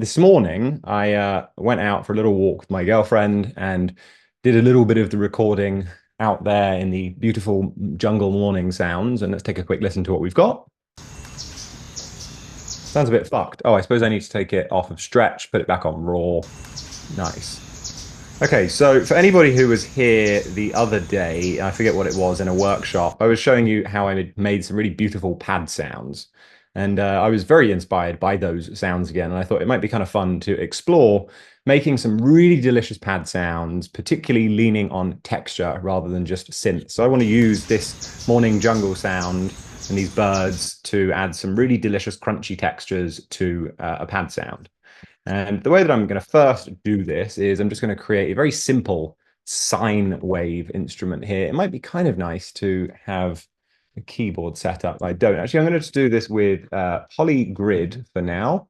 this morning I went out for a little walk with my girlfriend and did a little bit of the recording out there in the beautiful jungle morning sounds. And let's take a quick listen to what we've got. Sounds a bit fucked. Oh, I suppose I need to take it off of stretch, put it back on raw. Nice. Okay, so for anybody who was here the other day, I forget what it was, in a workshop, I was showing you how I made some really beautiful pad sounds. And I was very inspired by those sounds again. And I thought it might be kind of fun to explore making some really delicious pad sounds, particularly leaning on texture rather than just synth. So I want to use this morning jungle sound and these birds to add some really delicious crunchy textures to a pad sound. And the way that I'm going to first do this is I'm just going to create a very simple sine wave instrument here. It might be kind of nice to have a keyboard set up. I don't. Actually, I'm going to just do this with polygrid for now,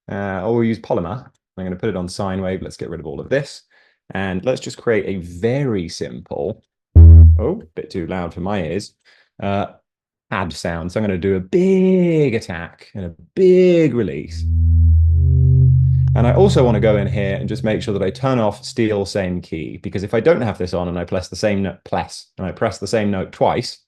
or we'll use Polymer. I'm going to put it on sine wave. Let's get rid of all of this. And let's just create a very simple, oh, a bit too loud for my ears, pad sound. So I'm going to do a big attack and a big release. And I also want to go in here and just make sure that I turn off steal same key, because if I don't have this on and I press the same note, twice,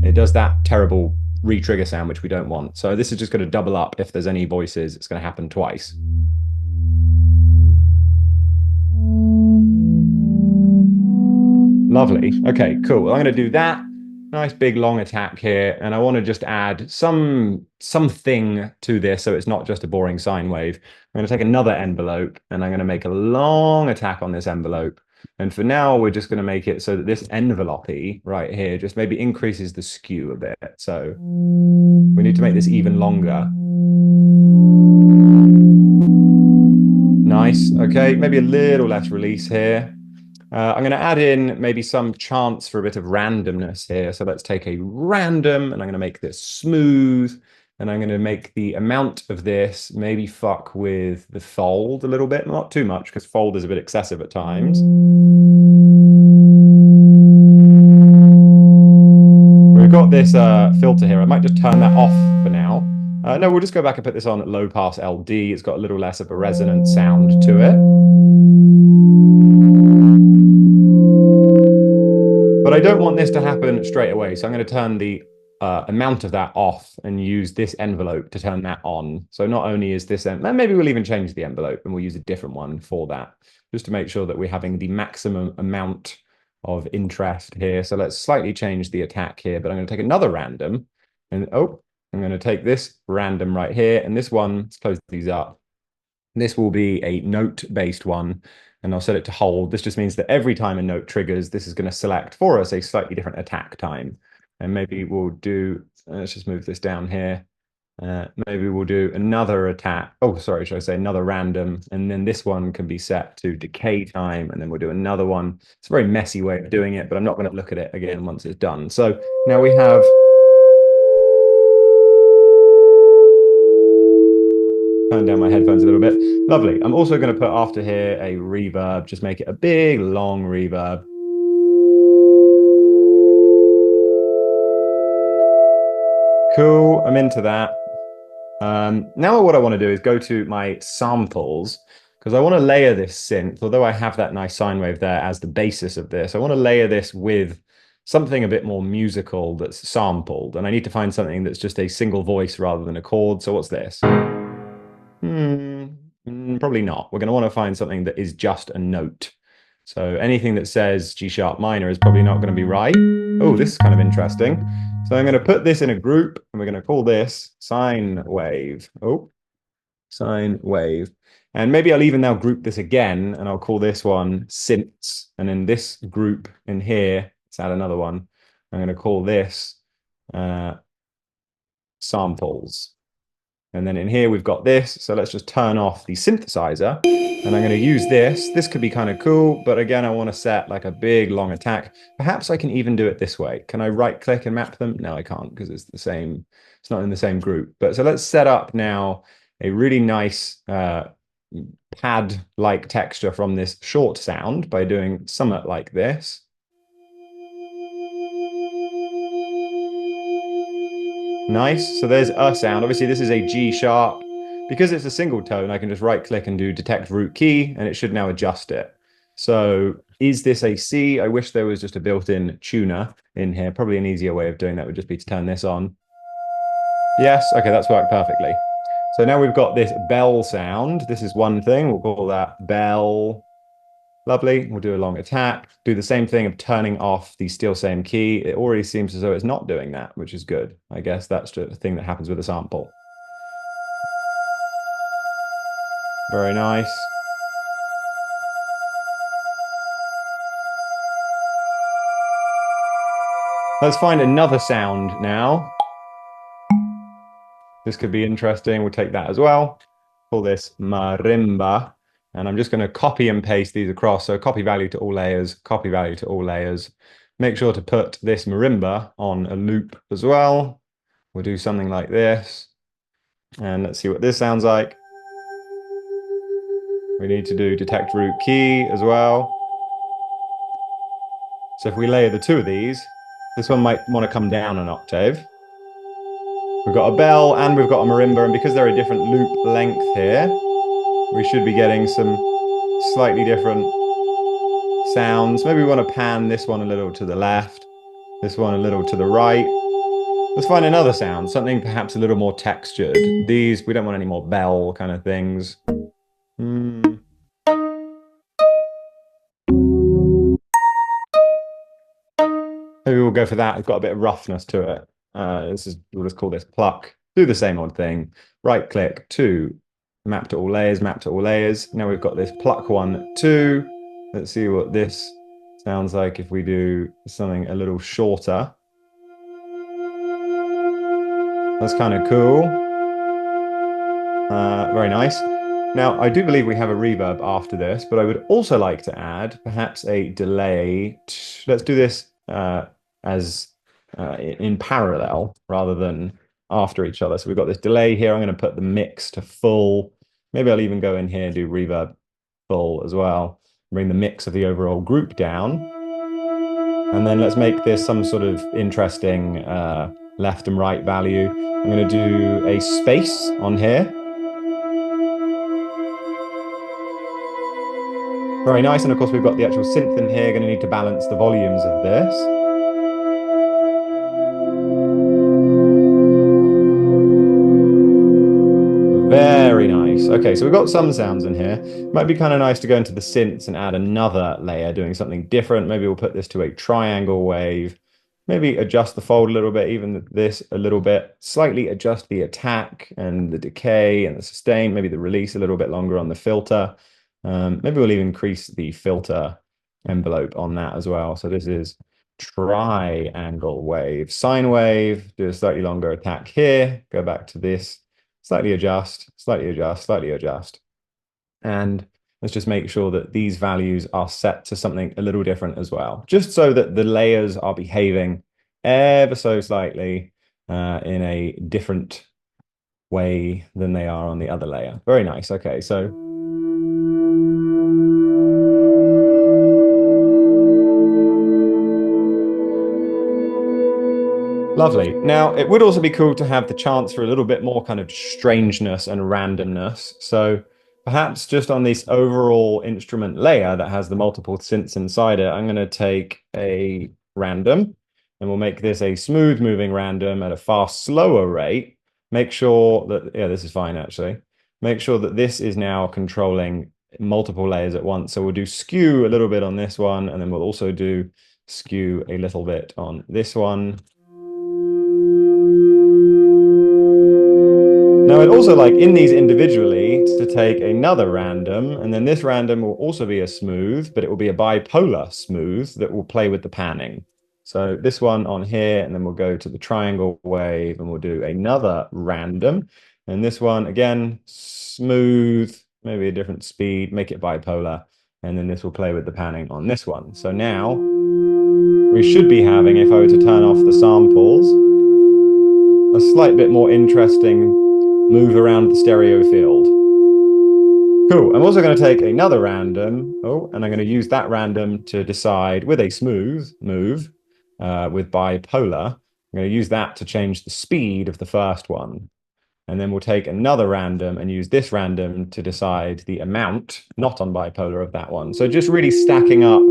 it does that terrible re-trigger sound, which we don't want. So this is just going to double up. If there's any voices, it's going to happen twice. Lovely. Okay, cool. I'm going to do that. Nice big long attack here, and I want to just add something to this so it's not just a boring sine wave. I'm going to take another envelope and I'm going to make a long attack on this envelope. And for now, we're just going to make it so that this envelope right here just maybe increases the skew a bit. So we need to make this even longer. Nice. Okay, maybe a little less release here. I'm going to add in maybe some chance for a bit of randomness here. So let's take a random, and I'm going to make this smooth. And I'm going to make the amount of this maybe fuck with the fold a little bit. Not too much, because fold is a bit excessive at times. We've got this filter here. I might just turn that off for now. No, we'll just go back and put this on at low pass LD. It's got a little less of a resonant sound to it. But I don't want this to happen straight away. So I'm going to turn the amount of that off and use this envelope to turn that on. So not only is this, maybe we'll even change the envelope and we'll use a different one for that, just to make sure that we're having the maximum amount of interest here. So let's slightly change the attack here, but I'm going to take another random, and oh, I'm going to take this random right here, and this one, let's close these up. This will be a note-based one, and I'll set it to hold. This just means that every time a note triggers, this is going to select for us a slightly different attack time. And maybe we'll do, let's just move this down here. Maybe we'll do another attack. Oh, sorry, should I say another random? And then this one can be set to decay time, and then we'll do another one. It's a very messy way of doing it, but I'm not going to look at it again once it's done. So now we have... Turn down my headphones a little bit. Lovely. I'm also going to put after here a reverb, just make it a big, long reverb. Cool, I'm into that. Now what I want to do is go to my samples, because I want to layer this synth, although I have that nice sine wave there as the basis of this. I want to layer this with something a bit more musical that's sampled, and I need to find something that's just a single voice rather than a chord. So what's this? Probably not. We're going to want to find something that is just a note. So anything that says G sharp minor is probably not going to be right. Oh, this is kind of interesting. So I'm going to put this in a group, and we're going to call this sine wave. Oh, sine wave. And maybe I'll even now group this again, and I'll call this one synths. And in this group in here, let's add another one. I'm going to call this samples. And then in here, we've got this. So let's just turn off the synthesizer, and I'm going to use this. This could be kind of cool, but again, I want to set like a big long attack. Perhaps I can even do it this way. Can I right click and map them? No, I can't, because it's the same. It's not in the same group. But so let's set up now a really nice pad-like texture from this short sound by doing somewhat like this. Nice. So there's a sound. Obviously, this is a G sharp because it's a single tone, I can just right click and do detect root key, and it should now adjust it. So is this a C? I wish there was just a built-in tuner in here. Probably an easier way of doing that would just be to turn this on. Yes, okay, that's worked perfectly. So now we've got this bell sound. This is one thing. We'll call that bell. Lovely. We'll do a long attack. Do the same thing of turning off the still same key. It already seems as though it's not doing that, which is good. I guess that's just a thing that happens with a sample. Very nice. Let's find another sound now. This could be interesting. We'll take that as well. Call this marimba. And I'm just going to copy and paste these across. So copy value to all layers, copy value to all layers. Make sure to put this marimba on a loop as well. We'll do something like this. And let's see what this sounds like. We need to do detect root key as well. So if we layer the two of these, this one might want to come down an octave. We've got a bell and we've got a marimba, and because they're a different loop length here, we should be getting some slightly different sounds. Maybe we want to pan this one a little to the left, this one a little to the right. Let's find another sound, something perhaps a little more textured. These, we don't want any more bell kind of things. Maybe we'll go for that. It's got a bit of roughness to it. We'll just call this pluck. Do the same old thing. Right click to map to all layers, map to all layers. Now we've got this pluck 1, 2. Let's see what this sounds like if we do something a little shorter. That's kind of cool. Very nice. Now, I do believe we have a reverb after this, but I would also like to add perhaps a delay. Let's do this in parallel rather than after each other. So we've got this delay here. I'm going to put the mix to full. Maybe I'll even go in here and do reverb full as well. Bring the mix of the overall group down. And then let's make this some sort of interesting left and right value. I'm going to do a space on here. Very nice. And of course, we've got the actual synth in here. Going to need to balance the volumes of this. Very nice. Okay, so we've got some sounds in here. Might be kind of nice to go into the synths and add another layer doing something different. Maybe we'll put this to a triangle wave. Maybe adjust the fold a little bit, even this a little bit. Slightly adjust the attack and the decay and the sustain. Maybe the release a little bit longer on the filter. Maybe we'll even increase the filter envelope on that as well. So this is triangle wave, sine wave, do a slightly longer attack here, go back to this, slightly adjust, slightly adjust, slightly adjust. And let's just make sure that these values are set to something a little different as well, just so that the layers are behaving ever so slightly in a different way than they are on the other layer. Very nice. Okay, so lovely. Now, it would also be cool to have the chance for a little bit more kind of strangeness and randomness. So perhaps just on this overall instrument layer that has the multiple synths inside it, I'm going to take a random and we'll make this a smooth moving random at a far slower rate. Make sure that, yeah, this is fine actually. Make sure that this is now controlling multiple layers at once. So we'll do skew a little bit on this one, and then we'll also do skew a little bit on this one. Now I'd also like in these individually to take another random, and then this random will also be a smooth, but it will be a bipolar smooth that will play with the panning. So this one on here, and then we'll go to the triangle wave and we'll do another random. And this one, again, smooth, maybe a different speed, make it bipolar. And then this will play with the panning on this one. So now we should be having, if I were to turn off the samples, a slight bit more interesting move around the stereo field. Cool. I'm also going to take another random. And I'm going to use that random to decide with a smooth move with bipolar. I'm going to use that to change the speed of the first one. And then we'll take another random and use this random to decide the amount, not on bipolar, of that one. So just really stacking up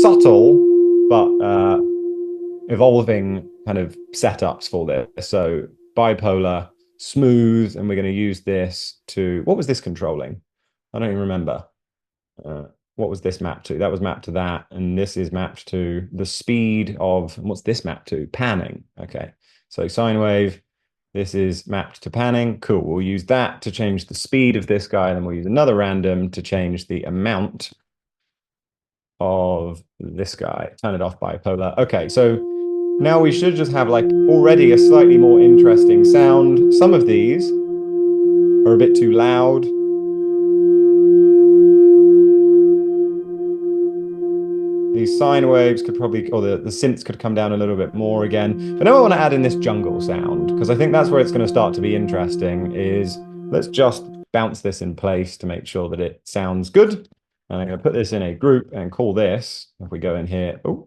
subtle, but evolving kind of setups for this. So bipolar, smooth, and we're going to use this to, what was this controlling? I don't even remember. What was this mapped to? That was mapped to that, and this is mapped to the speed of, what's this mapped to? Panning. Okay, so sine wave, this is mapped to panning. Cool, we'll use that to change the speed of this guy, and then we'll use another random to change the amount of this guy. Turn it off bipolar. Okay, so now we should just have like already a slightly more interesting sound. Some of these are a bit too loud. These sine waves could probably, or the synths could come down a little bit more again. But now I want to add in this jungle sound, because I think that's where it's going to start to be interesting, is let's just bounce this in place to make sure that it sounds good. And I'm going to put this in a group and call this, if we go in here, I'm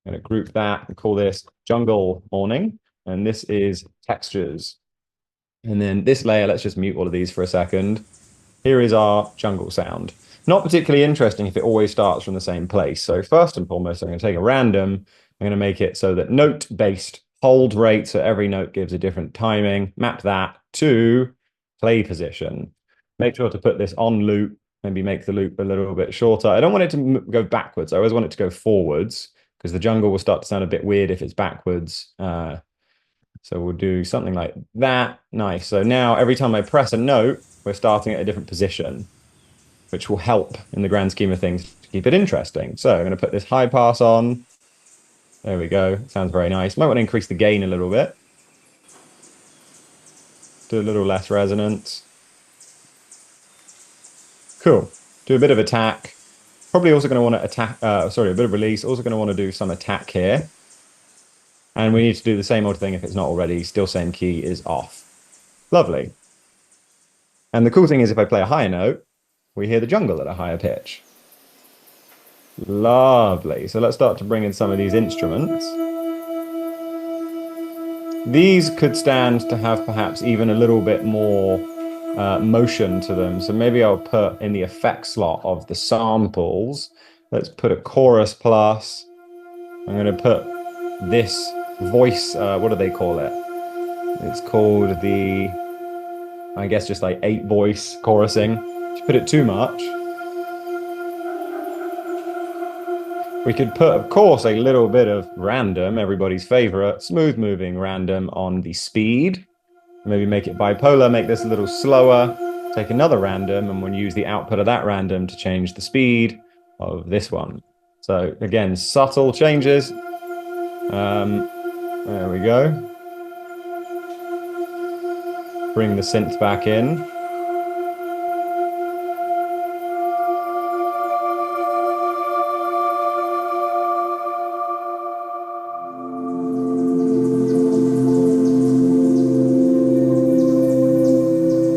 going to group that and call this jungle morning. And this is textures. And then this layer, let's just mute all of these for a second. Here is our jungle sound. Not particularly interesting if it always starts from the same place. So first and foremost, I'm going to take a random. I'm going to make it so that note-based hold rate, so every note gives a different timing. Map that to play position. Make sure to put this on loop, maybe make the loop a little bit shorter. I don't want it to go backwards. I always want it to go forwards, because the jungle will start to sound a bit weird if it's backwards. So we'll do something like that. Nice. So now every time I press a note, we're starting at a different position, which will help in the grand scheme of things to keep it interesting. So I'm going to put this high pass on. There we go. Sounds very nice. Might want to increase the gain a little bit. Do a little less resonance. Cool. Do a bit of attack. Probably also going to want to attack, a bit of release. Also going to want to do some attack here. And we need to do the same old thing if it's not already. Still same key is off. Lovely. And the cool thing is if I play a higher note, we hear the jungle at a higher pitch. Lovely. So let's start to bring in some of these instruments. These could stand to have perhaps even a little bit more motion to them. So maybe I'll put in the effect slot of the samples. Let's put a chorus plus. I'm going to put this voice, what do they call it? It's called the, I guess, just like 8 voice chorusing. If you put it too much, we could put, of course, a little bit of random, everybody's favorite, smooth moving random on the speed. Maybe make it bipolar, make this a little slower, take another random, and we'll use the output of that random to change the speed of this one. So again, subtle changes. There we go. Bring the synth back in.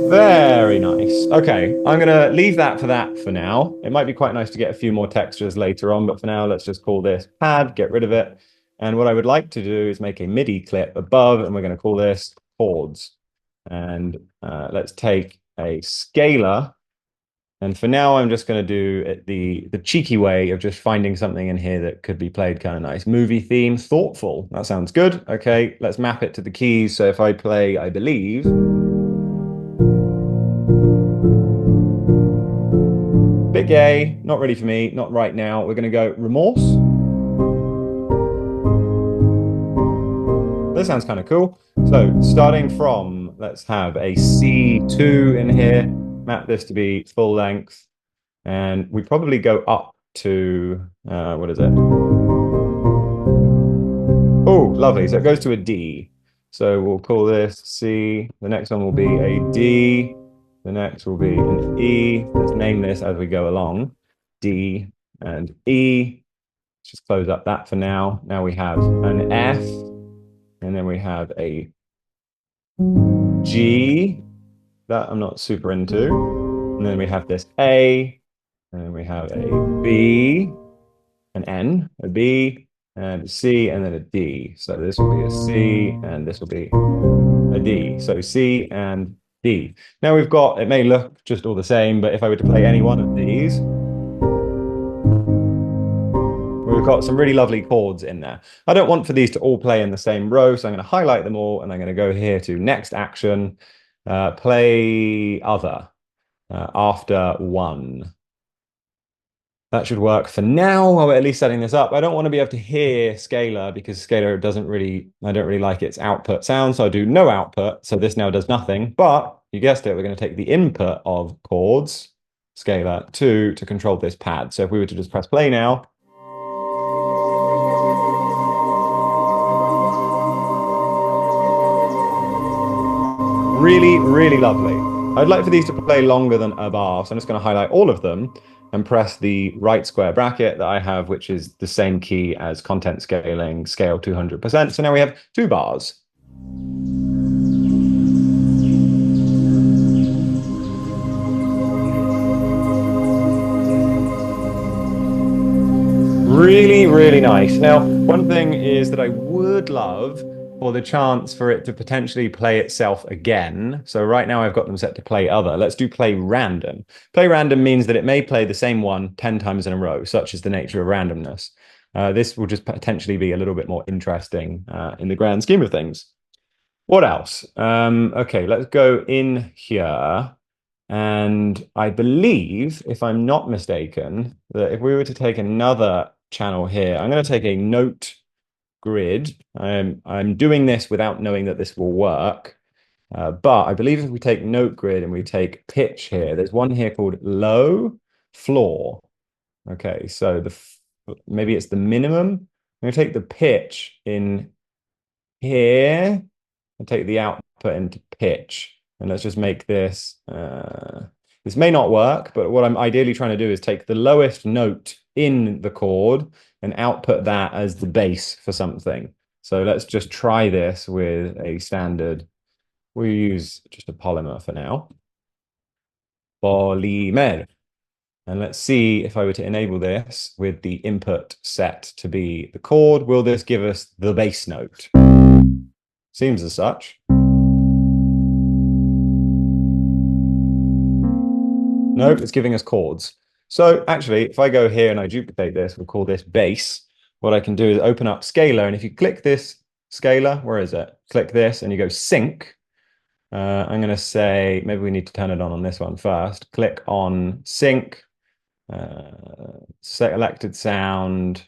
Very nice. Okay, I'm going to leave that for now. It might be quite nice to get a few more textures later on, but for now, let's just call this pad, get rid of it. And what I would like to do is make a MIDI clip above, and we're going to call this chords. And let's take a scalar. And for now, I'm just going to do it the cheeky way of just finding something in here that could be played kind of nice. Movie theme, thoughtful. That sounds good. Okay, let's map it to the keys. So if I play, I believe. Bit gay, not really for me, not right now. We're going to go remorse. This sounds kind of cool. So starting from, let's have a C2 in here, map this to be full length, and we probably go up to, what is it? Oh, lovely. So it goes to a D. So we'll call this C. The next one will be a D. The next will be an E. Let's name this as we go along. D and E. Let's just close up that for now. Now we have an F. And then we have a G. That I'm not super into. And then we have this A. And then we have a B. An N. A B. And a C. And then a D. So this will be a C. And this will be a a D. So C and D. Now we've got, it may look just all the same, but if I were to play any one of these, we've got some really lovely chords in there. I don't want for these to all play in the same row, so I'm going to highlight them all, and I'm going to go here to next action, play other, after one. That should work for now while we're at least setting this up. I don't want to be able to hear scalar because scalar doesn't really, I don't really like its output sound. So I do no output. So this now does nothing. But you guessed it, we're going to take the input of chords, scalar, to control this pad. So if we were to just press play now. Really, really lovely. I'd like for these to play longer than a bar. So I'm just going to highlight all of them and press the right square bracket that I have, which is the same key as content scaling, scale 200%. So now we have 2 bars. Really, really nice. Now, one thing is that I would love for the chance for it to potentially play itself again. So right now I've got them set to play other. Let's do play random. Play random means that it may play the same one 10 times in a row, such is the nature of randomness. This will just potentially be a little bit more interesting in the grand scheme of things. What else? Okay, let's go in here. And I believe, if I'm not mistaken, that if we were to take another channel here, I'm going to take a note grid. I'm doing this without knowing that this will work. But I believe if we take note grid and we take pitch here, there's one here called low floor. Okay, so maybe it's the minimum. I'm going to take the pitch in here and take the output into pitch. And let's just make this, this may not work, but what I'm ideally trying to do is take the lowest note in the chord and output that as the bass for something. So let's just try this with a standard. We'll use just a polymer for now. Polymer. And let's see if I were to enable this with the input set to be the chord, will this give us the bass note? Seems as such. Nope, it's giving us chords. So actually, if I go here and I duplicate this, we'll call this bass. What I can do is open up scalar. And if you click this scalar, where is it? Click this and you go sync. I'm going to say, maybe we need to turn it on this one first. Click on sync, selected sound,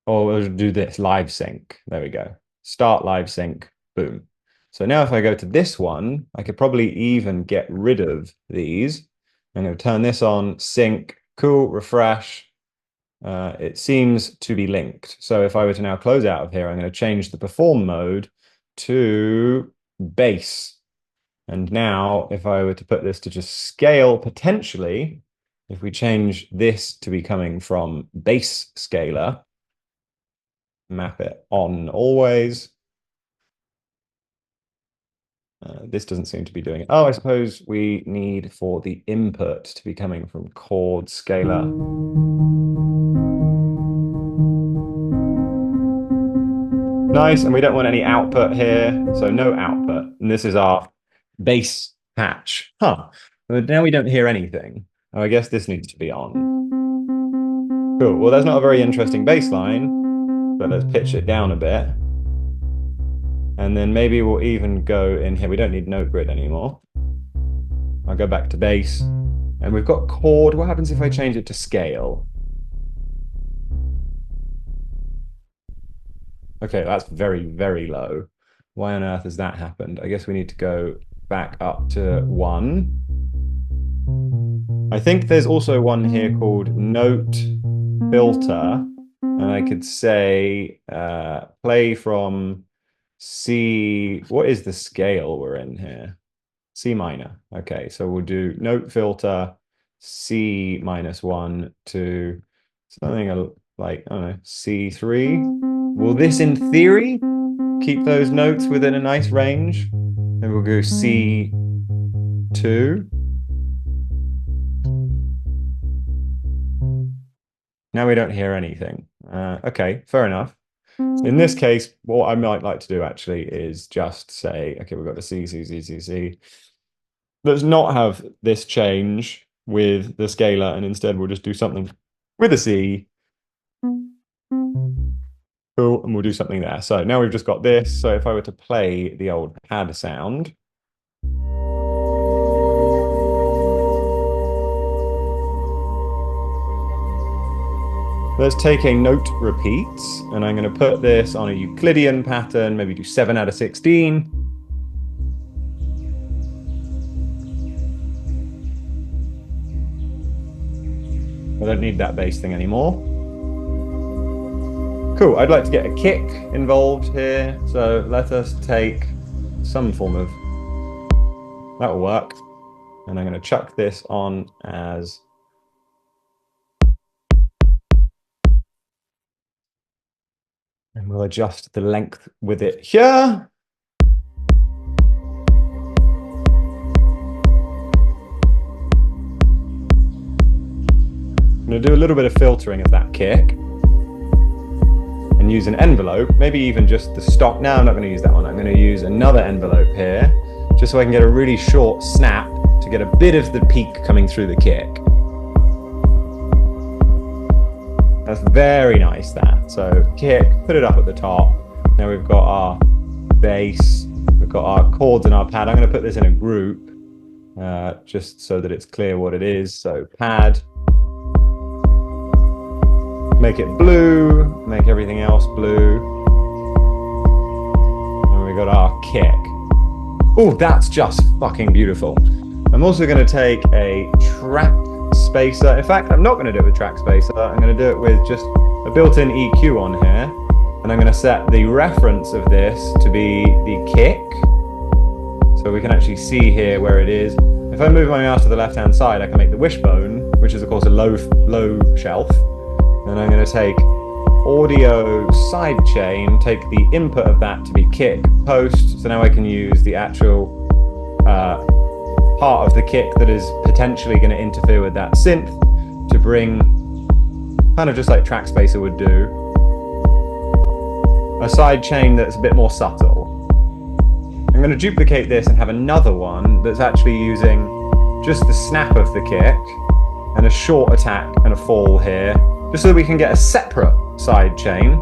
or we'll do this, live sync. There we go. Start live sync, boom. So now if I go to this one, I could probably even get rid of these. I'm going to turn this on, sync, cool, refresh. It seems to be linked. So if I were to now close out of here, I'm going to change the perform mode to bass. And now if I were to put this to just scale, potentially, if we change this to be coming from bass scalar, map it on always. This doesn't seem to be doing it. Oh, I suppose we need for the input to be coming from chord scalar. Nice, and we don't want any output here, so no output. And this is our bass patch. Huh, but now we don't hear anything. Oh, I guess this needs to be on. Cool, well, that's not a very interesting bass line, but let's pitch it down a bit. And then maybe we'll even go in here. We don't need note grid anymore. I'll go back to bass. And we've got chord. What happens if I change it to scale? Okay, that's very, very low. Why on earth has that happened? I guess we need to go back up to 1. I think there's also one here called note filter. And I could say play from C. What is the scale we're in here? C minor. Okay, so we'll do note filter C -1 to something like, I don't know, C3. Will this, in theory, keep those notes within a nice range? And we'll go C2. Now we don't hear anything. Okay, fair enough. In this case, what I might like to do actually is just say, okay, we've got the C, C, C, C, C. Let's not have this change with the scalar, and instead we'll just do something with a C. Cool, and we'll do something there. So now we've just got this. So if I were to play the old pad sound, let's take a note repeat, and I'm going to put this on a Euclidean pattern, maybe do 7 out of 16. I don't need that bass thing anymore. Cool, I'd like to get a kick involved here, so let us take some form of, that'll work. And I'm going to chuck this on as, and we'll adjust the length with it here. I'm going to do a little bit of filtering of that kick and use an envelope, maybe even just the stock. No, I'm not going to use that one. I'm going to use another envelope here, just so I can get a really short snap to get a bit of the peak coming through the kick. That's very nice, that. So kick, put it up at the top. Now we've got our bass, we've got our chords and our pad. I'm going to put this in a group, just so that it's clear what it is. So pad, make it blue, make everything else blue. And we got our kick. Oh, that's just fucking beautiful. I'm also going to take a track spacer. In fact, I'm not going to do it with track spacer. I'm going to do it with just a built-in EQ on here. And I'm going to set the reference of this to be the kick. So we can actually see here where it is. If I move my mouse to the left-hand side, I can make the wishbone, which is of course a low shelf. And I'm going to take audio sidechain, take the input of that to be kick post. So now I can use the actual part of the kick that is potentially going to interfere with that synth to bring, kind of just like track spacer would do, a sidechain that's a bit more subtle. I'm going to duplicate this and have another one that's actually using just the snap of the kick and a short attack and a fall here, just so that we can get a separate side chain,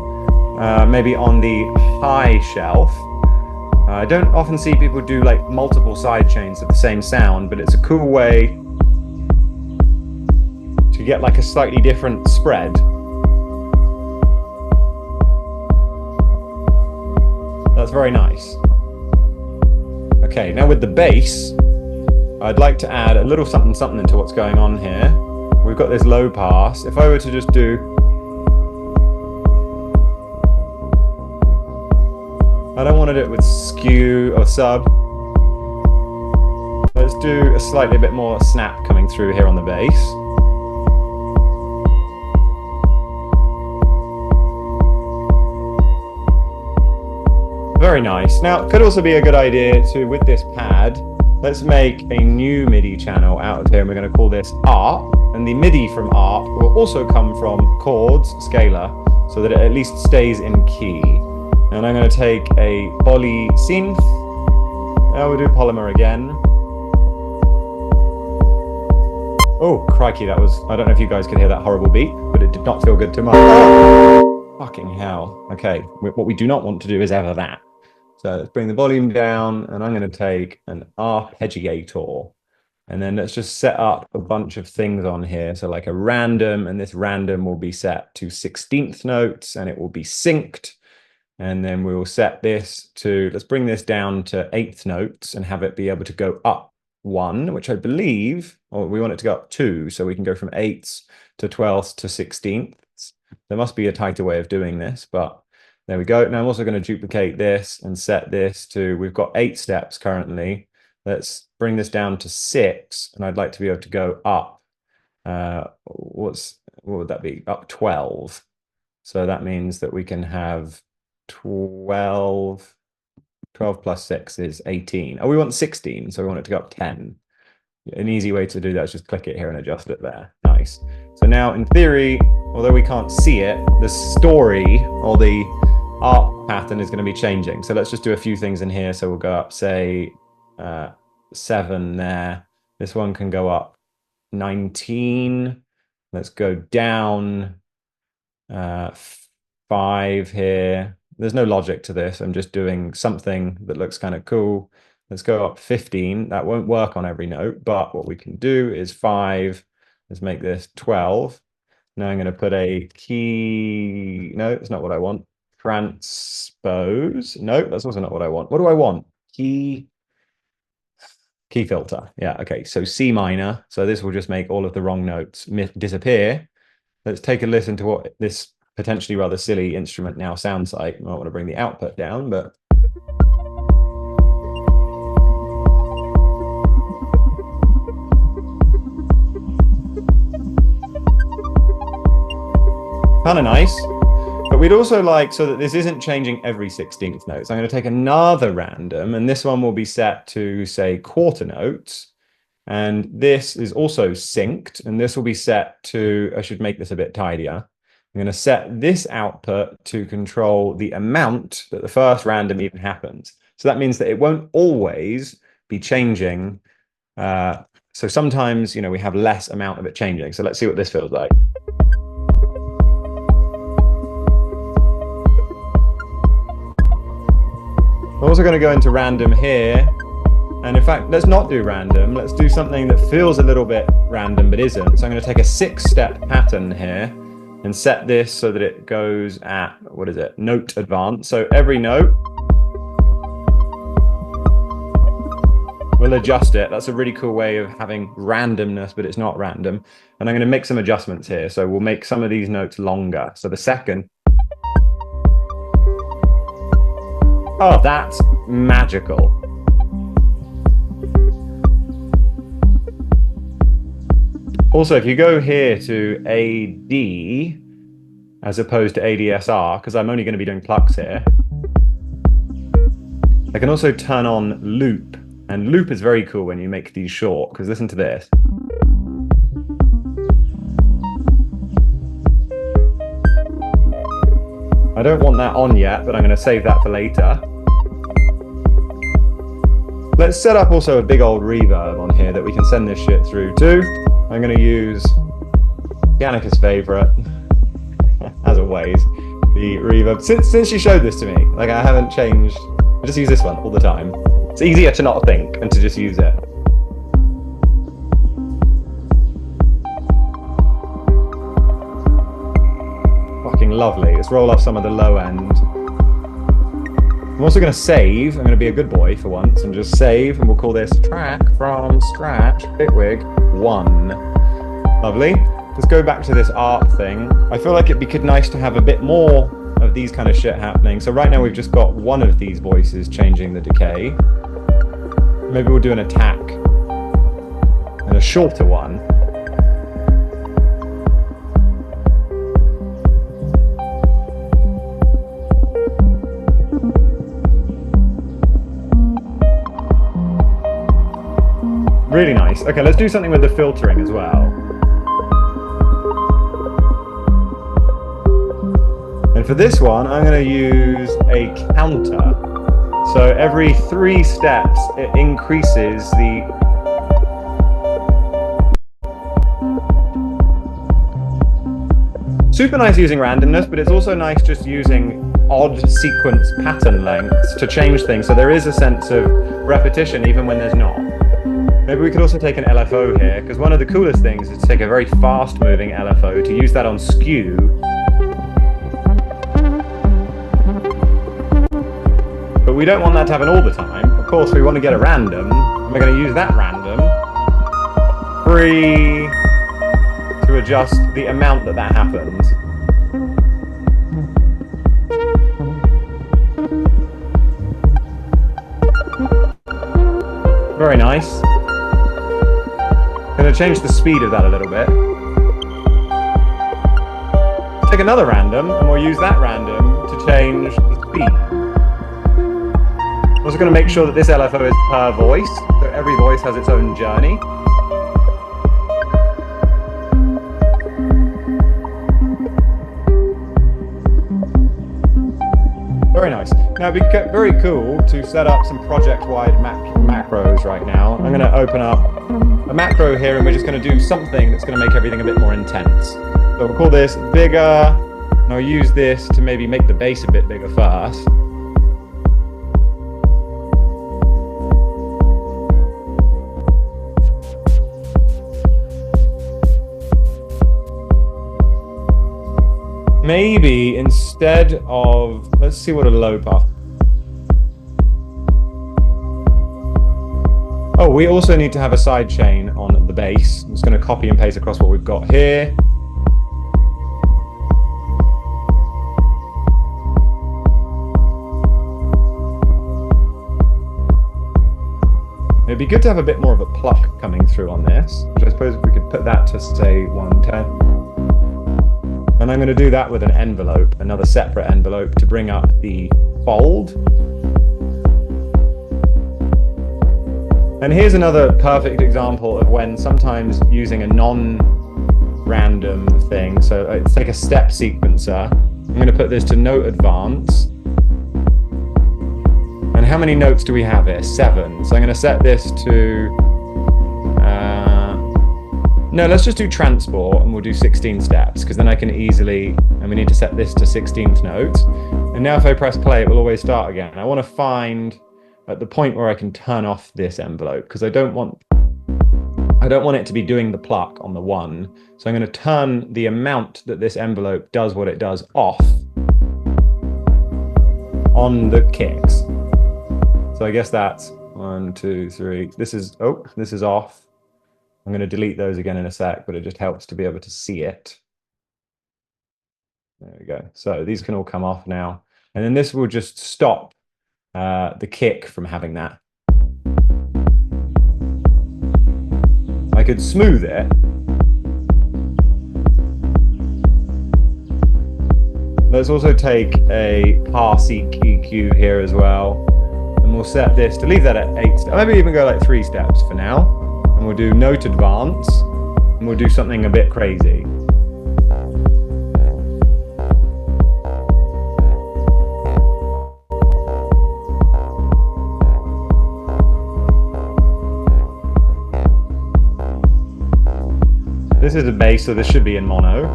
maybe on the high shelf. I don't often see people do like multiple side chains of the same sound, but it's a cool way to get like a slightly different spread. That's very nice. Okay, now with the bass, I'd like to add a little something something into what's going on here. We've got this low pass. If I were to just do, I don't want to do it with skew or sub. Let's do a slightly bit more snap coming through here on the bass. Very nice. Now, it could also be a good idea to, with this pad, let's make a new MIDI channel out of here, and we're going to call this ARP. And the MIDI from ARP will also come from chords, scalar, so that it at least stays in key. And I'm going to take a poly synth. Now we'll do polymer again. Oh, crikey, that was, I don't know if you guys could hear that horrible beep, but it did not feel good to my, oh, fucking hell. Okay, what we do not want to do is ever that. So let's bring the volume down, and I'm going to take an arpeggiator. And then let's just set up a bunch of things on here. So like a random, and this random will be set to 16th notes, and it will be synced. And then we will set this to, let's bring this down to 8th notes and have it be able to go up 1, which I believe, or we want it to go up 2, so we can go from 8ths to 12ths to 16ths. There must be a tighter way of doing this, but there we go. Now I'm also going to duplicate this and set this to, we've got 8 steps currently. Let's bring this down to 6, and I'd like to be able to go up, what would that be? Up 12. So that means that we can have 12 plus 6 is 18. Oh, we want 16, so we want it to go up 10. An easy way to do that is just click it here and adjust it there. Nice. So now in theory, although we can't see it, the story or the arp pattern is going to be changing. So let's just do a few things in here. So we'll go up, say, 7 there. This one can go up 19. Let's go down 5 here. There's no logic to this. I'm just doing something that looks kind of cool. Let's go up 15. That won't work on every note, but what we can do is 5. Let's make this 12. Now I'm going to put a key. No, that's not what I want. Transpose. No, that's also not what I want. What do I want? Key filter. Yeah, okay. So C minor. So this will just make all of the wrong notes disappear. Let's take a listen to what this potentially rather silly instrument now sounds like. I might want to bring the output down, but kind of nice. But we'd also like, so that this isn't changing every 16th note, so I'm going to take another random, and this one will be set to, say, quarter notes. And this is also synced, and this will be set to, I should make this a bit tidier. I'm going to set this output to control the amount that the first random even happens. So that means that it won't always be changing. So sometimes, you know, we have less amount of it changing. So let's see what this feels like. We're also going to go into random here. And in fact, let's not do random. Let's do something that feels a little bit random, but isn't. So I'm going to take a 6-step pattern here and set this so that it goes at, what is it? Note advance. So every note, we'll adjust it. That's a really cool way of having randomness, but it's not random. And I'm going to make some adjustments here. So we'll make some of these notes longer. So the second. Oh, that's magical. Also, if you go here to AD as opposed to ADSR, because I'm only going to be doing plucks here, I can also turn on loop. And loop is very cool when you make these short, because listen to this. I don't want that on yet, but I'm going to save that for later. Let's set up also a big old reverb on here that we can send this shit through to. I'm going to use Janica's favorite, as always, the reverb. Since she showed this to me, like I haven't changed. I just use this one all the time. It's easier to not think and to just use it. Fucking lovely. Let's roll off some of the low end. I'm also going to save. I'm going to be a good boy for once and just save, and we'll call this track from scratch Bitwig 1. Lovely. Let's go back to this art thing. I feel like it'd be nice to have a bit more of these kind of shit happening. So right now we've just got one of these voices changing the decay. Maybe we'll do an attack and a shorter one. Really nice. Okay, let's do something with the filtering as well. And for this one, I'm going to use a counter. So every 3 steps, it increases the... Super nice using randomness, but it's also nice just using odd sequence pattern lengths to change things. So there is a sense of repetition even when there's not. Maybe we could also take an LFO here, because one of the coolest things is to take a very fast-moving LFO, to use that on skew. But we don't want that to happen all the time. Of course, we want to get a random, and we're going to use that random free to adjust the amount that happens. Very nice. Going to change the speed of that a little bit. Take another random, and we'll use that random to change the speed. I'm also going to make sure that this LFO is per voice, so every voice has its own journey. Now it'd be very cool to set up some project-wide macros right now. I'm going to open up a macro here and we're just going to do something that's going to make everything a bit more intense. So we'll call this bigger, and I'll use this to maybe make the bass a bit bigger first. Maybe instead of, let's see what a low pass. Oh, we also need to have a side chain on the bass. I'm just going to copy and paste across what we've got here. It'd be good to have a bit more of a pluck coming through on this, which I suppose if we could put that to say 110. And I'm going to do that with an envelope, another separate envelope to bring up the fold. And here's another perfect example of when sometimes using a non-random thing, so let's take a step sequencer. I'm going to put this to note advance. And how many notes do we have here? 7. So I'm going to set this to no, let's just do transport and we'll do 16 steps because then I can easily, and we need to set this to 16th notes. And now if I press play, it will always start again. I want to find at the point where I can turn off this envelope because I don't want it to be doing the pluck on the 1. So I'm going to turn the amount that this envelope does what it does off on the kicks. So I guess that's 1, 2, 3. This is off. I'm going to delete those again in a sec, but it just helps to be able to see it. There we go. So these can all come off now. And then this will just stop the kick from having that. I could smooth it. Let's also take a parsing EQ here as well. And we'll set this to leave that at 8 steps. Maybe even go like 3 steps for now. And we'll do note advance, and we'll do something a bit crazy. This is a bass, so this should be in mono.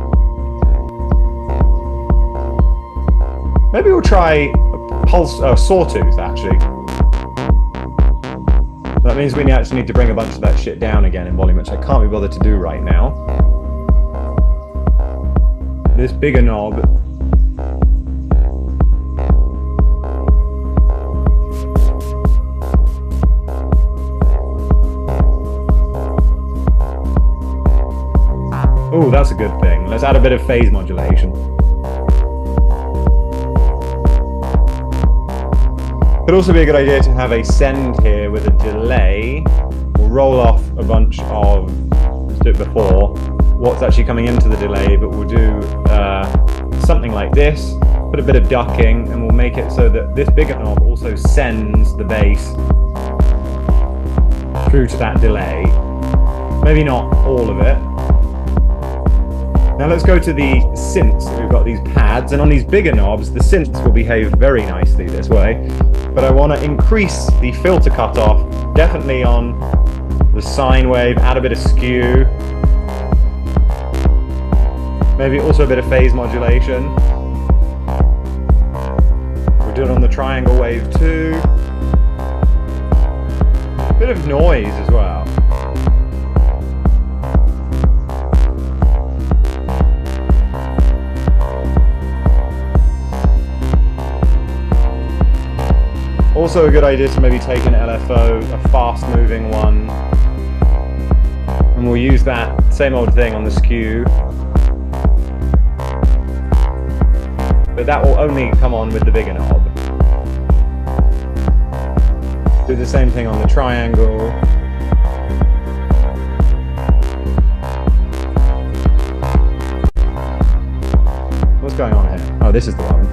Maybe we'll try a sawtooth, actually. That means we actually need to bring a bunch of that shit down again in volume, which I can't be bothered to do right now. This bigger knob. Oh, that's a good thing. Let's add a bit of phase modulation. Could also be a good idea to have a send here with a delay. We'll roll off a bunch of, let's do it before, what's actually coming into the delay, but we'll do something like this, put a bit of ducking, and we'll make it so that this bigger knob also sends the bass through to that delay. Maybe not all of it. Now let's go to the synths. We've got these pads, and on these bigger knobs, the synths will behave very nicely this way. But I want to increase the filter cutoff, definitely on the sine wave, add a bit of skew. Maybe also a bit of phase modulation. We'll do it on the triangle wave too. A bit of noise as well. Also a good idea to maybe take an LFO, a fast moving one, and we'll use that same old thing on the skew. But that will only come on with the bigger knob. Do the same thing on the triangle. What's going on here? Oh, this is the one.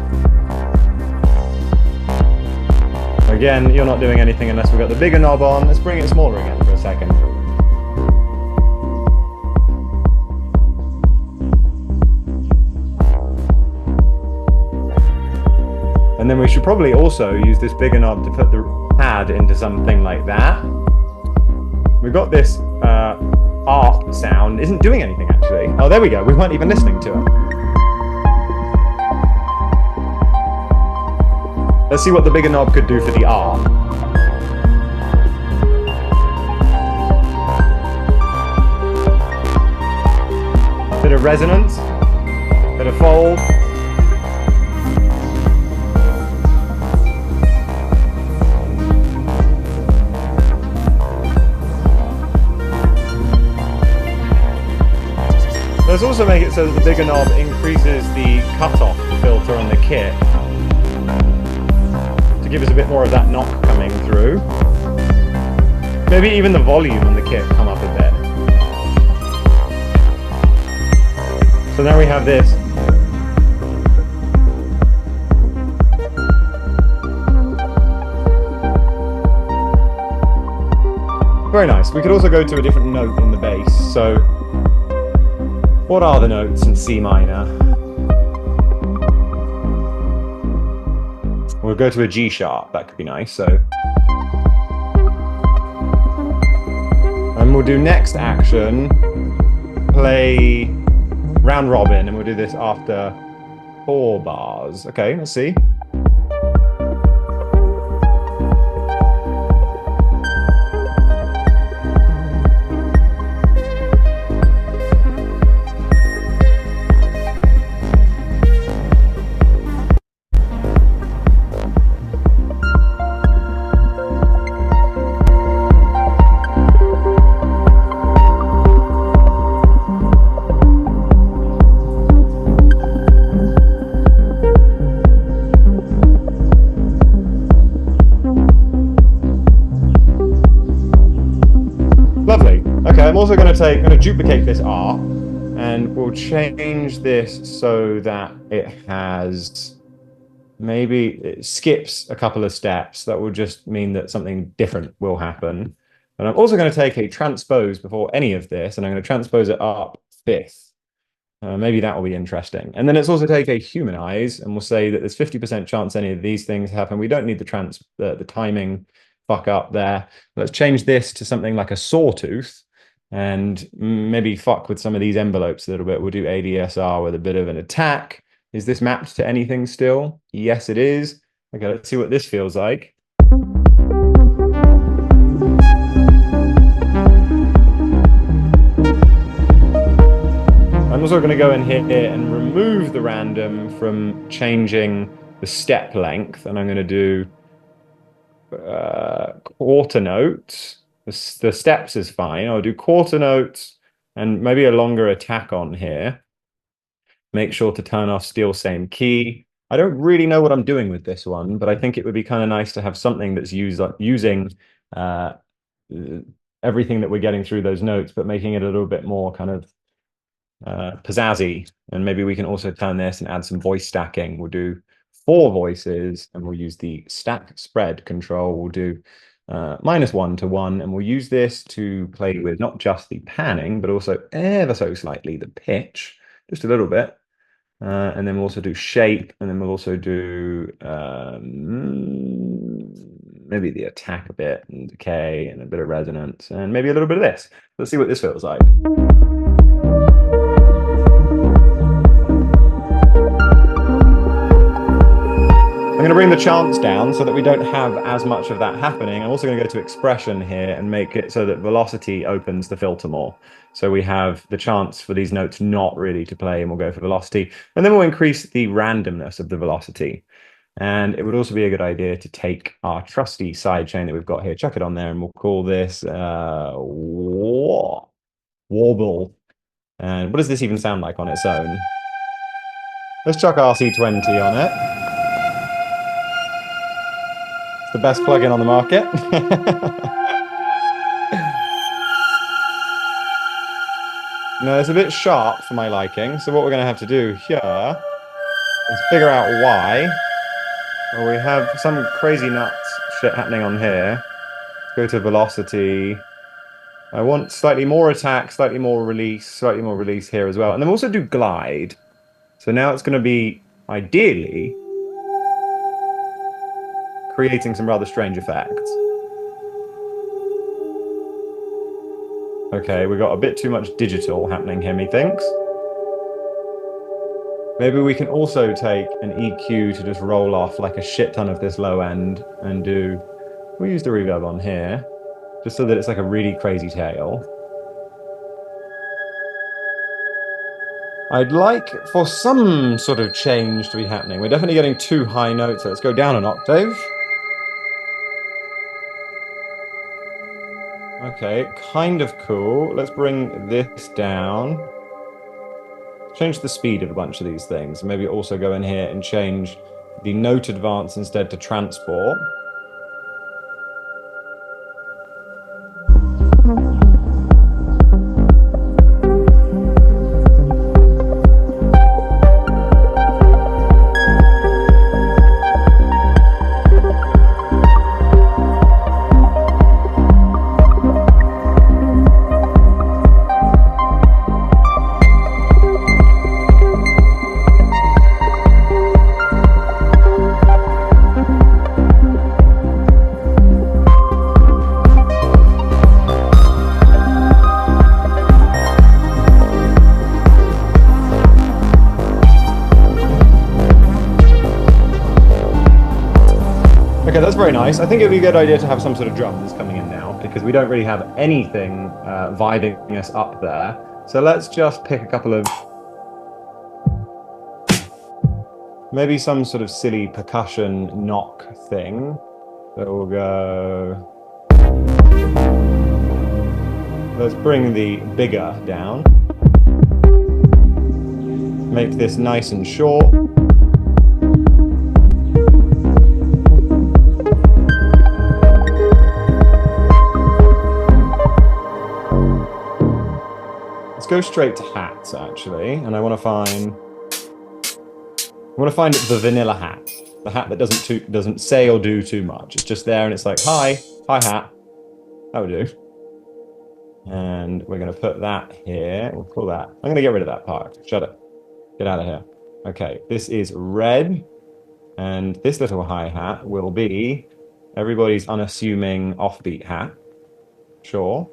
Again, you're not doing anything unless we've got the bigger knob on. Let's bring it smaller again for a second. And then we should probably also use this bigger knob to put the pad into something like that. We've got this arp sound. Isn't doing anything actually. Oh, there we go. We weren't even listening to it. Let's see what the bigger knob could do for the arp. Bit of resonance, bit of fold. Let's also make it so that the bigger knob increases the cutoff filter on the kit to give us a bit more of that knock coming through. Maybe even the volume on the kit come up a bit. So now we have this. Very nice. We could also go to a different note in the bass. So what are the notes in C minor? We'll go to a G sharp, that could be nice. So, and we'll do next action, play round robin, and we'll do this after 4 bars. Okay, let's see. I'm also going to duplicate this arp, and we'll change this so that it has, maybe it skips a couple of steps. That will just mean that something different will happen. And I'm also going to take a transpose before any of this, and I'm going to transpose it up 5th. Maybe that will be interesting. And then let's also take a humanize, and we'll say that there's 50% chance any of these things happen. We don't need the timing fuck up there. Let's change this to something like a sawtooth, and maybe fuck with some of these envelopes a little bit. We'll do ADSR with a bit of an attack. Is this mapped to anything still? Yes, it is. Okay, let's see what this feels like. I'm also going to go in here and remove the random from changing the step length, and I'm going to do quarter notes. The steps is fine. I'll do quarter notes and maybe a longer attack on here. Make sure to turn off still same key. I don't really know what I'm doing with this one, but I think it would be kind of nice to have something that's using everything that we're getting through those notes, but making it a little bit more kind of pizzazzy. And maybe we can also turn this and add some voice stacking. We'll do 4 voices, and we'll use the stack spread control. We'll do -1 to 1, and we'll use this to play with not just the panning, but also ever so slightly the pitch, just a little bit. And then we'll also do shape, and then we'll also do maybe the attack a bit, and decay, and a bit of resonance, and maybe a little bit of this. Let's see what this feels like. I'm going to bring the chance down so that we don't have as much of that happening. I'm also going to go to expression here and make it so that velocity opens the filter more. So we have the chance for these notes not really to play, and we'll go for velocity. And then we'll increase the randomness of the velocity. And it would also be a good idea to take our trusty sidechain that we've got here, chuck it on there, and we'll call this warble. And what does this even sound like on its own? Let's chuck RC20 on it. The best plugin on the market. No, it's a bit sharp for my liking. So what we're going to have to do here is figure out why. Well, we have some crazy nuts shit happening on here. Let's go to velocity. I want slightly more attack, slightly more release here as well. And then we'll also do glide. So now it's going to be ideally creating some rather strange effects. Okay, we got a bit too much digital happening here, methinks. Maybe we can also take an EQ to just roll off like a shit ton of this low end and do... We'll use the reverb on here, just so that it's like a really crazy tail. I'd like for some sort of change to be happening. We're definitely getting too high notes, so let's go down an octave. Okay, kind of cool. Let's bring this down. Change the speed of a bunch of these things. Maybe also go in here and change the note advance instead to transport. Okay, that's very nice. I think it would be a good idea to have some sort of drums coming in now, because we don't really have anything vibing us up there. So let's just pick a couple of... maybe some sort of silly percussion knock thing. So we'll go... let's bring the bigger down. Make this nice and short. Go straight to hats actually, and I want to find the vanilla hat, the hat that doesn't say or do too much. It's just there and it's like hi hat. That would do. And we're going to put that here. We'll call that. I'm going to get rid of that part. Shut it. Get out of here. Okay, this is red, and this little hi hat will be everybody's unassuming offbeat hat. Sure.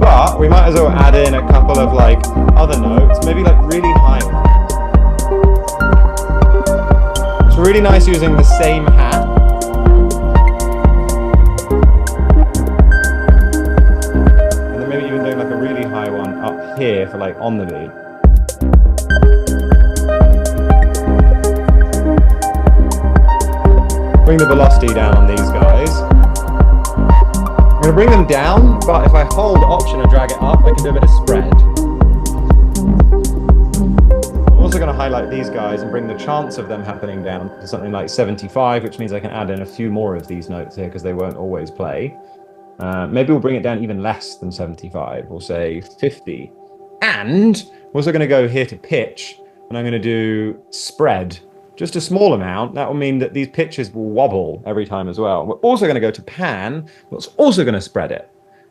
But we might as well add in a couple of like other notes, maybe like really high ones. It's really nice using the same hat. And then maybe even doing like a really high one up here for like on the beat. Bring the velocity down on these guys. I'm going to bring them down, but if I hold Option and drag it up, I can do a bit of spread. I'm also going to highlight these guys and bring the chance of them happening down to something like 75, which means I can add in a few more of these notes here because they won't always play. Maybe we'll bring it down even less than 75. We'll say 50. And we're also going to go here to pitch, and I'm going to do spread. Just a small amount. That will mean that these pitches will wobble every time as well. We're also going to go to pan, but it's also going to spread it.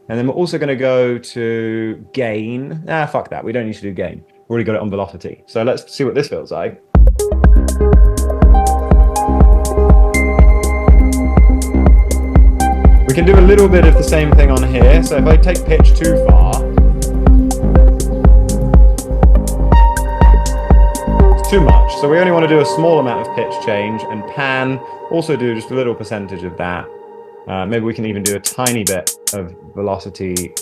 And then we're also going to go to gain. Fuck that. We don't need to do gain. We've already got it on velocity. So let's see what this feels like. We can do a little bit of the same thing on here. So if I take pitch too far, too much. So we only want to do a small amount of pitch change, and pan, also do just a little percentage of that. Maybe we can even do a tiny bit of velocity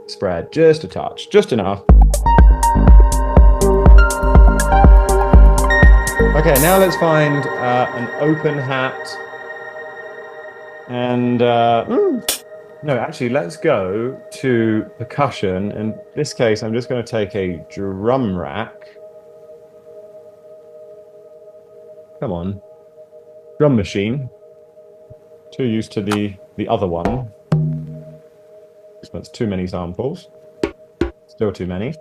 spread, just a touch, just enough. Okay, now let's find an open hat. And no, actually, let's go to percussion. In this case, I'm just going to take a drum rack. Come on. Drum machine. Too used to the other one. That's too many samples. Still too many.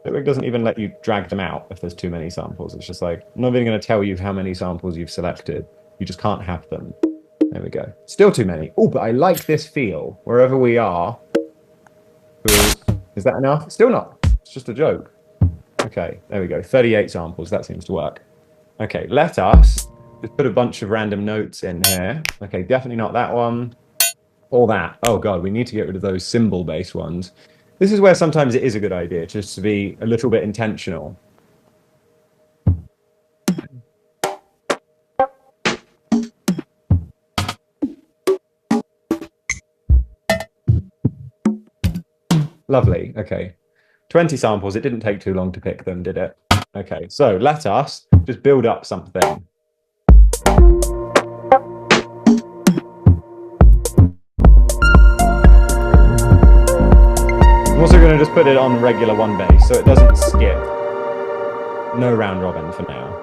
Bitwig doesn't even let you drag them out if there's too many samples. It's just like, I'm not even going to tell you how many samples you've selected. You just can't have them. There we go. Still too many. Oh, but I like this feel. Wherever we are. Cool. Is that enough? Still not. It's just a joke. Okay, there we go. 38 samples. That seems to work. Okay, let us just put a bunch of random notes in here. Okay, definitely not that one. Or that. Oh God, we need to get rid of those cymbal-based ones. This is where sometimes it is a good idea just to be a little bit intentional. Lovely. Okay. 20 samples. It didn't take too long to pick them, did it? Okay, so let us just build up something. I'm also going to just put it on regular one bass so it doesn't skip. No round robin for now.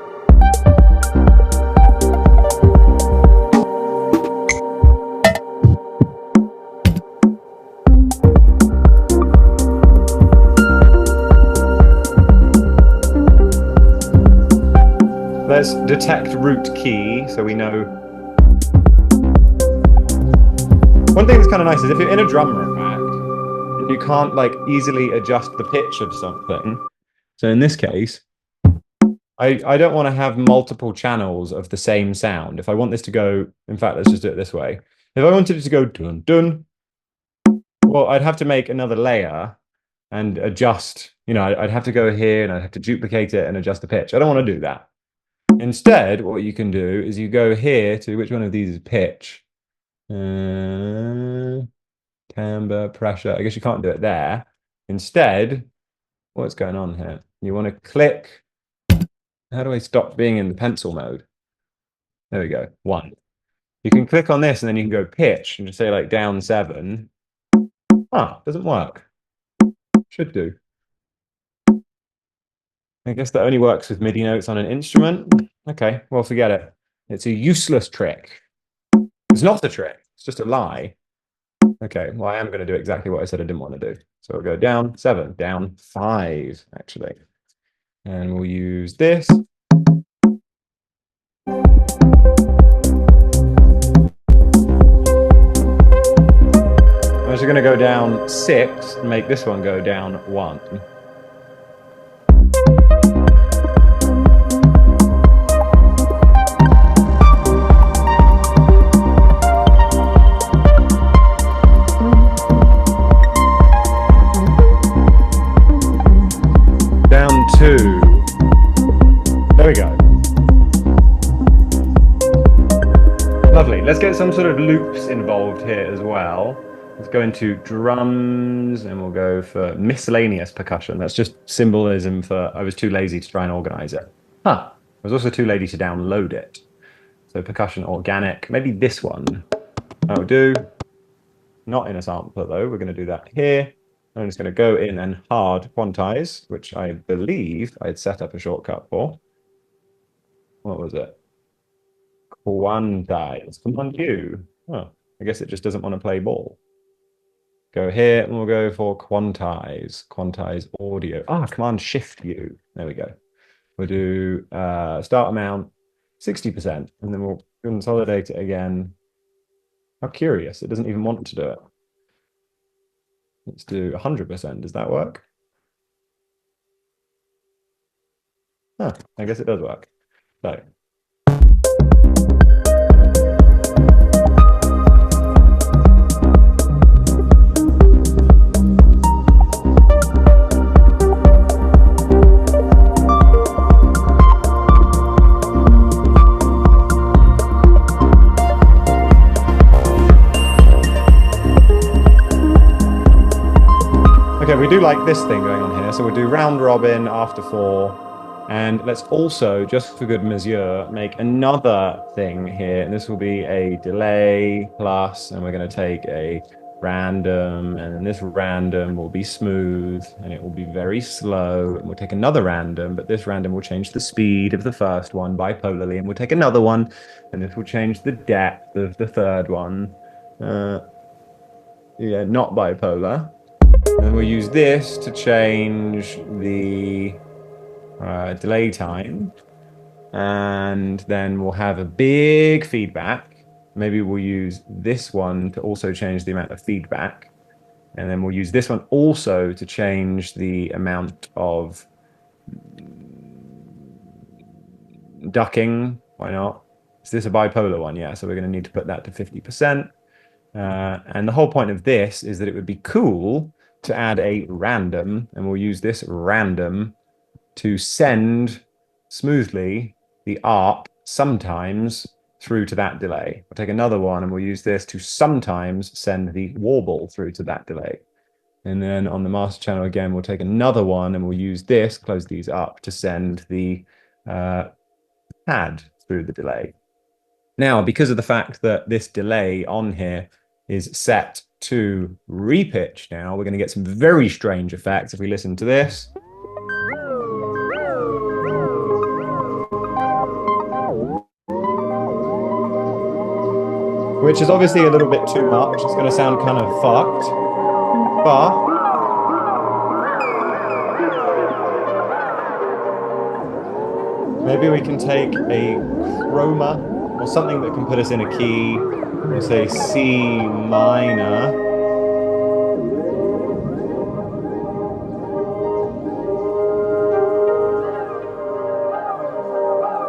Let's detect root key so we know. One thing that's kind of nice is if you're in a drum rack and you can't like easily adjust the pitch of something. So in this case, I don't want to have multiple channels of the same sound. If I want this to go, in fact, let's just do it this way. If I wanted it to go dun dun, well, I'd have to make another layer and adjust. You know, I'd have to go here and I'd have to duplicate it and adjust the pitch. I don't want to do that. Instead, what you can do is you go here to which one of these is pitch? Timbre, pressure. I guess you can't do it there. Instead, what's going on here? You want to click. How do I stop being in the pencil mode? There we go. 1. You can click on this and then you can go pitch and just say like down 7. Ah, doesn't work. Should do. I guess that only works with MIDI notes on an instrument. Okay, well, forget it. It's a useless trick. It's not a trick. It's just a lie. Okay, well, I am going to do exactly what I said I didn't want to do. So we'll go down 7, down 5, actually. And we'll use this. I'm actually going to go down 6 and make this one go down 1. Down 2. There we go. Lovely. Let's get some sort of loops involved here as well. Let's go into drums and we'll go for miscellaneous percussion. That's just symbolism for I was too lazy to try and organize it. Huh. I was also too lazy to download it. So percussion organic, maybe this one. That'll do. Not in a sampler though. We're going to do that here. I'm just going to go in and hard quantize, which I believe I had set up a shortcut for. What was it? Quantize. Command Q. Oh, I guess it just doesn't want to play ball. Go here and we'll go for quantize. Quantize audio. Ah, Command Shift U. There we go. We'll do start amount 60%, and then we'll consolidate it again. How curious. It doesn't even want to do it. Let's do 100%. Does that work? Huh, I guess it does work. So. Okay, we do like this thing going on here. So we'll do round robin after 4. And let's also, just for good measure, make another thing here. And this will be a delay plus, and we're going to take a random, and then this random will be smooth, and it will be very slow. And we'll take another random, but this random will change the speed of the first one bipolarly, and we'll take another one, and this will change the depth of the third one. Yeah, not bipolar. And we'll use this to change the delay time. And then we'll have a big feedback. Maybe we'll use this one to also change the amount of feedback. And then we'll use this one also to change the amount of Ducking, why not? Is this a bipolar one? Yeah, so we're going to need to put that to 50%. And the whole point of this is that it would be cool to add a random, and we'll use this random to send smoothly the ARP sometimes through to that delay. We'll take another one and we'll use this to sometimes send the warble through to that delay. And then on the master channel again, we'll take another one and we'll use this, close these up, to send the pad through the delay. Now, because of the fact that this delay on here is set to repitch now, we're going to get some very strange effects if we listen to this. Which is obviously a little bit too much. It's going to sound kind of fucked. But maybe we can take a chroma or something that can put us in a key. We'll say C minor.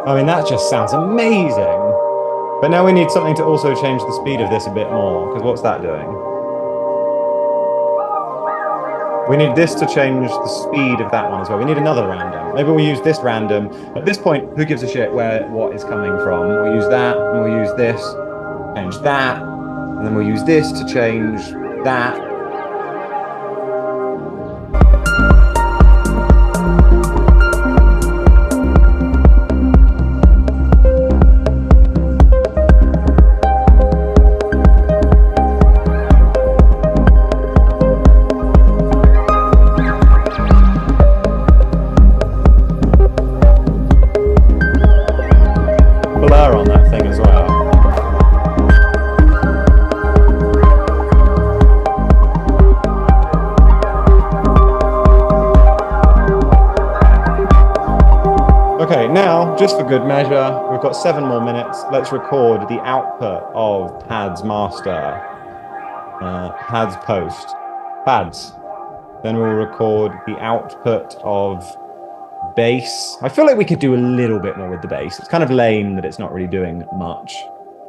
I mean, that just sounds amazing. But now we need something to also change the speed of this a bit more, because what's that doing? We need this to change the speed of that one as well. We need another random. Maybe we'll use this random. At this point, who gives a shit where what is coming from? We'll use that, and we'll use this, change that, and then we'll use this to change that. Blur on that thing as well. Okay, now, just for good measure, we've got 7 more minutes. Let's record the output of pads master, pads post, pads. Then we'll record the output of bass. I feel like we could do a little bit more with the bass. It's kind of lame that it's not really doing much.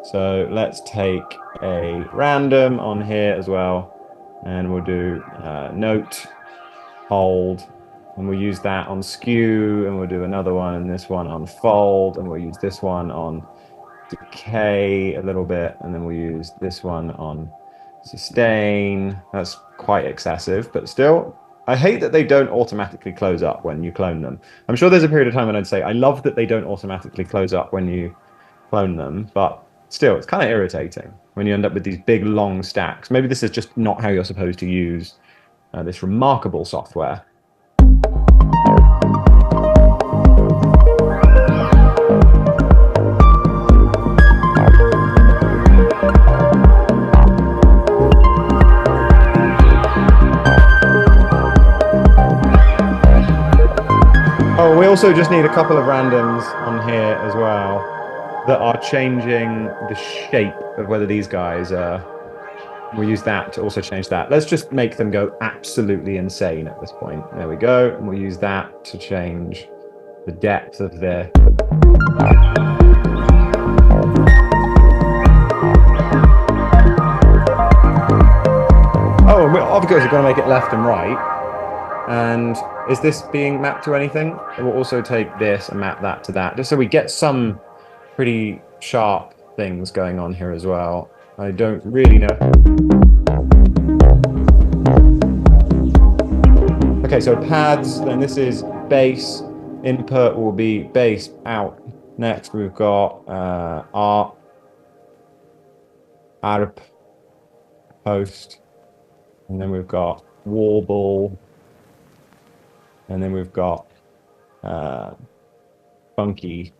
So let's take a random on here as well, and we'll do note, hold, and we'll use that on skew, and we'll do another one and this one on fold, and we'll use this one on decay a little bit, and then we'll use this one on sustain. That's quite excessive, but still, I hate that they don't automatically close up when you clone them. I'm sure there's a period of time when I'd say, I love that they don't automatically close up when you clone them, but still, it's kind of irritating when you end up with these big, long stacks. Maybe this is just not how you're supposed to use this remarkable software. Oh, we also just need a couple of randoms on here as well that are changing the shape of whether these guys are. We'll use that to also change that. Let's just make them go absolutely insane at this point. There we go. And we'll use that to change the depth of their. Oh, we're obviously going to make it left and right. And is this being mapped to anything? We'll also take this and map that to that, just so we get some pretty sharp things going on here as well. I don't really know. Okay, so pads, then this is bass. Input will be bass out. Next we've got arp, post, and then we've got warble. And then we've got funky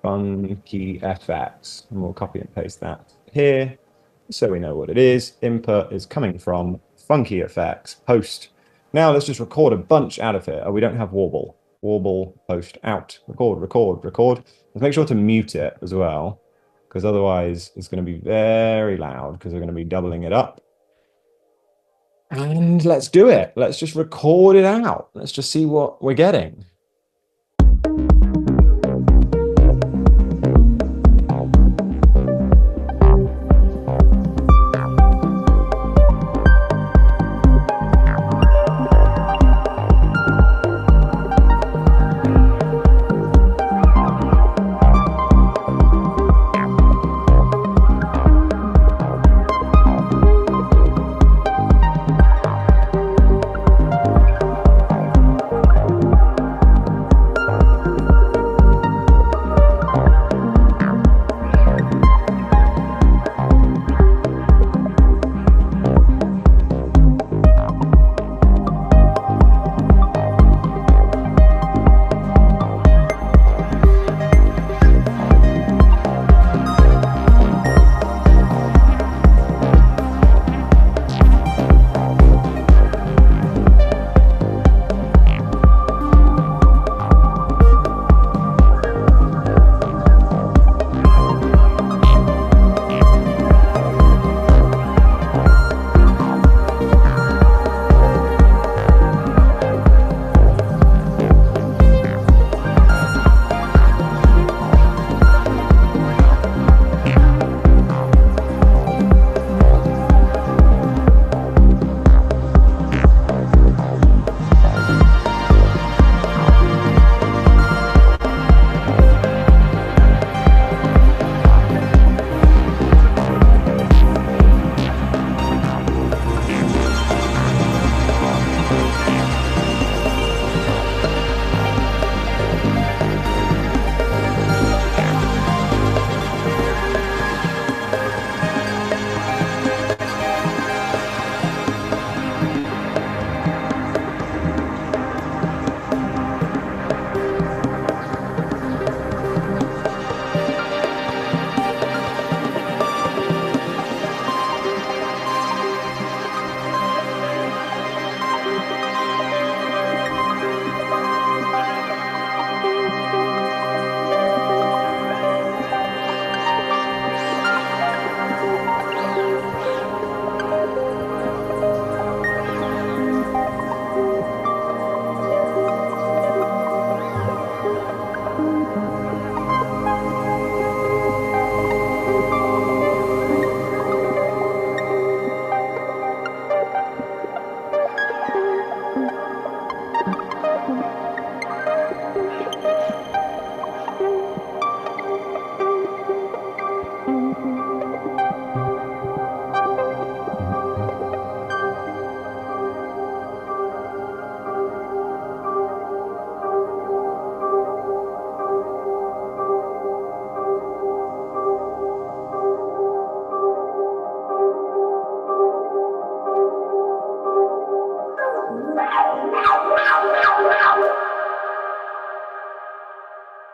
FX, and we'll copy and paste that here so we know what it is. Input is coming from funky effects, post. Now let's just record a bunch out of it. Oh, we don't have warble. Warble, post, out, record, record, record. Let's make sure to mute it as well, because otherwise it's going to be very loud because we're going to be doubling it up. And let's do it. Let's just record it out. Let's just see what we're getting.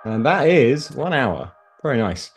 And that is 1 hour. Very nice.